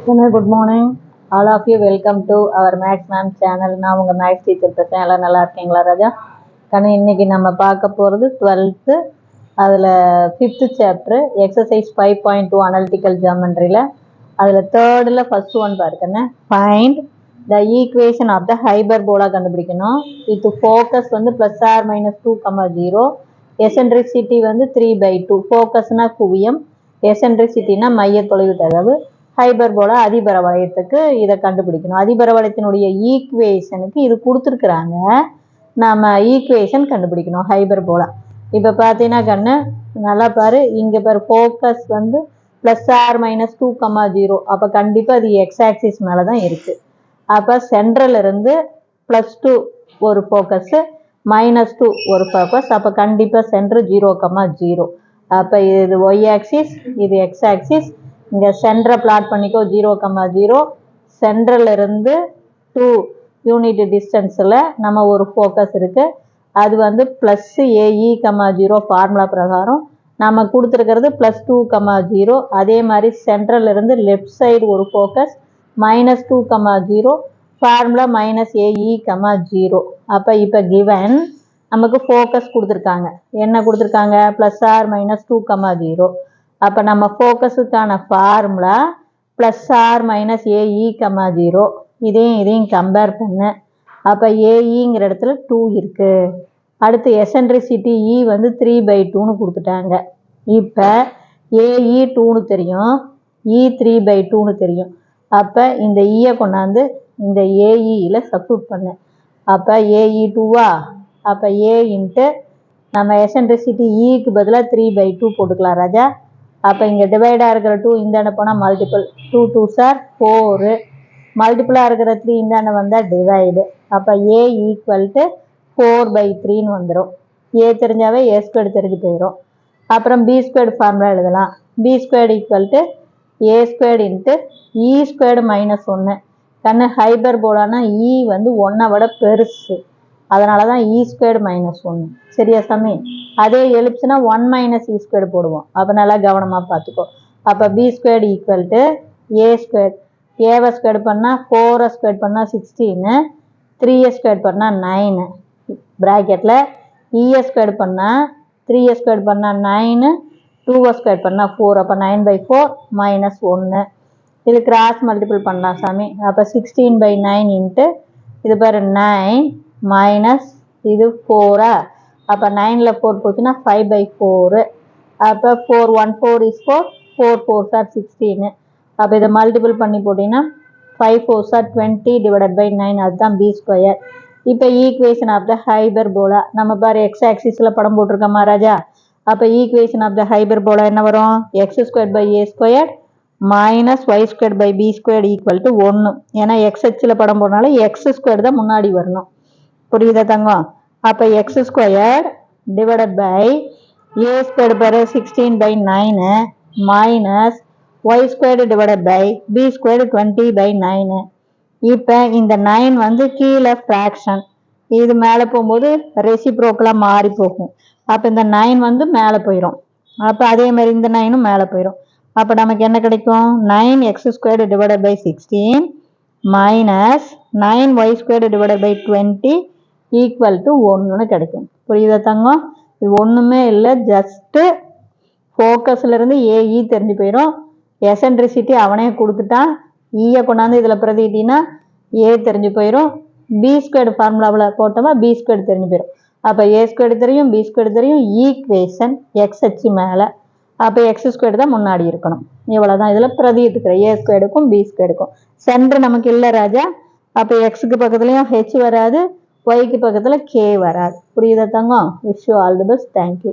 Good morning. All of you welcome to our Max Ma'am channel. நான் உங்கள் maths teacher பேசுகிறேன். எல்லாம் நல்லா இருக்கீங்களா ராஜா? கண்ணு இன்னைக்கு நம்ம பார்க்க போகிறது 12th அதில் 5th சாப்டர் எக்ஸசைஸ் 5.2 அனலிட்டிக்கல் ஜியோமெட்ரியில் அதில் தேர்டில் ஃபர்ஸ்ட் ஒன் பாருக்கண்ணே. Find the equation of the hyperbola கண்டுபிடிக்கணும். வித் ஃபோக்கஸ் வந்து +r-2, 0. எசென்ட்ரிசிட்டி வந்து 3/2. ஃபோக்கஸ்னா குவியம், எசென்ட்ரிசிட்டினா மைய தொலைவு தகவு. ஹைபர்போலா அதிபர வளையத்துக்கு இதை கண்டுபிடிக்கணும். அதிபர வளையத்தினுடைய ஈக்குவேஷனுக்கு இது கொடுத்துருக்குறாங்க. நம்ம ஈக்குவேஷன் கண்டுபிடிக்கணும் ஹைபர்போலா. இப்போ பார்த்தீங்கன்னா கண்ணு நல்லா பாரு, இங்கே பாரு ஃபோக்கஸ் வந்து +r-2, 0. அப்போ கண்டிப்பாக அது எக்ஸ் ஆக்சிஸ் மேலே தான் இருக்குது. அப்போ சென்ட்ரல் இருந்து +2 ஒரு ஃபோக்கஸு, -2 ஒரு ஃபோக்கஸ். அப்போ கண்டிப்பாக சென்ட்ரு 0, 0. அப்போ இது ஒய் ஆக்சிஸ், இது எக்ஸ் ஆக்சிஸ். இங்கே சென்டரை பிளாட் பண்ணிக்கோ, 0, 0. சென்ட்ரல் இருந்து 2 யூனிட் டிஸ்டன்ஸில் நம்ம ஒரு ஃபோக்கஸ் இருக்குது. அது வந்து +AE, 0 ஃபார்முலா பிரகாரம் நம்ம கொடுத்துருக்கிறது +2, 0. அதே மாதிரி சென்ட்ரல் இருந்து லெஃப்ட் சைடு ஒரு ஃபோக்கஸ், -2, 0 ஃபார்முலா -AE, 0. அப்போ இப்போ கிவன் நமக்கு ஃபோக்கஸ் கொடுத்துருக்காங்க. என்ன கொடுத்துருக்காங்க? +r-2, 0. அப்போ நம்ம ஃபோக்கஸுக்கான ஃபார்முலா +r-AE, 0. இதையும் கம்பேர் பண்ணு. அப்போ ஏஇங்கிற இடத்துல 2 இருக்குது. அடுத்து எசென்ட்ரிசிட்டி இ வந்து 3/2ன்னு கொடுத்துட்டாங்க. இப்போ ஏஇ 2ன்னு தெரியும், இ 3/2ன்னு தெரியும். அப்போ இந்த ஈயை கொண்டாந்து இந்த ஏஇயில் சப்ஸ்டிட்யூட் பண்ணு. அப்போ ஏஇ 2வா? அப்போ ஏ இன்ட்டு நம்ம எசென்ட்ரிசிட்டி இக்கு பதிலாக 3/2 போட்டுக்கலாம் ராஜா. அப்போ இங்கே டிவைடாக இருக்கிற 2 இந்தாண்ட போனால் மல்டிபிள், 2 2s are 4. மல்டிபிளாக இருக்கிற 3 இந்தாண்ட வந்தால் டிவைடு. அப்போ ஏ ஈக்குவல் டு 4/3ன்னு வந்துடும். ஏ தெரிஞ்சாவே ஏ ஸ்கொயர் தெரிஞ்சு போயிடும். அப்புறம் பி ஸ்கொயர் ஃபார்முலா எழுதலாம். B square equal to A square into E square -1. கண்ணு ஹைபர்போலானா இ வந்து 1 விட பெருசு, அதனால தான் இ ஸ்கொயர் -1. சரியா சாமி? அதே எலிப்ஸ்னா 1 - e² போடுவோம். அப்போ நல்லா கவனமாக பார்த்துக்கோ. அப்போ B square equal to A square, ஏவை ஸ்கொயர் பண்ணால் 4 ஸ்கொயர் பண்ணால் 16, 3 ஸ்கொயர் பண்ணால் 9 ப்ராக்கெட்டில், இ ஸ்கொயர் பண்ணால் 3 ஸ்கொயர் பண்ணால் 9, 2 ஸ்கொயர் பண்ணால் 4. அப்போ 9/4 -1. இது கிராஸ் மல்டிபிள் பண்ணலாம் சாமி. அப்போ 16/9 இன்ட்டு இது பாரு 9 மைனஸ் இது 4. அப்போ 9ல் 4 போச்சுன்னா 5/4. அப்போ 4 1 4 is 4, 4 4s are 16. அப்போ இதை மல்டிபிள் பண்ணி போட்டிங்கன்னா 5 4s are 20 / 9. அதுதான் பி ஸ்கொயர். இப்போ ஈக்குவேஷன் ஆஃப் த ஹைபர்போலா நம்ம பாரு எக்ஸ் ஆக்சிஸில் படம் போட்டிருக்கோமா ராஜா? அப்போ ஈக்குவேஷன் ஆஃப் த ஹைபர்போலா என்ன வரும்? x² - y² = 1. ஏன்னா எக்ஸ் அச்சில் படம் போடனால x² தான் முன்னாடி வரணும். புரியுதா தங்கம்? அப்போ x² டிவைடட் பை a² பாரு 16/9 minus y² divided by b² 20/9. இப்போ இந்த 9 வந்து கீழே ஃப்ராக்ஷன், இது மேலே போகும்போது ரெசிப்ரோக்கலாக மாறி போகும். அப்போ இந்த 9 வந்து மேலே போயிடும். அப்போ அதே மாதிரி இந்த 9ம் மேலே போயிடும். அப்போ நமக்கு என்ன கிடைக்கும்? 9x² divided by 16 minus 9y² divided by 20 equal to 1ன்னு கிடைக்கும். புரியுதா தங்கம்? இது ஒன்றுமே இல்லை, ஜஸ்ட்டு ஃபோக்கஸ்லேருந்து ஏஇ தெரிஞ்சு போயிடும். எசென்ட்ரிசிட்டி அவனே கொடுத்துட்டான், ஈயை கொண்டாந்து இதில் பிரதிட்டினா ஏ தெரிஞ்சு போயிடும். பி ஸ்கொயர் ஃபார்முலாவில் போட்டோமா பி ஸ்கொயர் தெரிஞ்சு போயிடும். அப்போ ஏ ஸ்கொயர் தெரியும், பி ஸ்கொயர் தெரியும். ஈக்குவேஷன் எக்ஸ் அச்சு மேலே, அப்போ x² தான் முன்னாடி இருக்கணும். இவ்வளோதான் இதில் பிரதிட்டுக்கிற ஏ ஸ்கொயருக்கும் பி ஸ்கொயருக்கும். சென்டர் நமக்கு இல்லை ராஜா. அப்போ எக்ஸுக்கு பக்கத்துலேயும் ஹெச் வராது, ஒய்க்கு பக்கத்தில் கே வராது. புரியுதா தங்கம்? Wish you all the best. Thank you.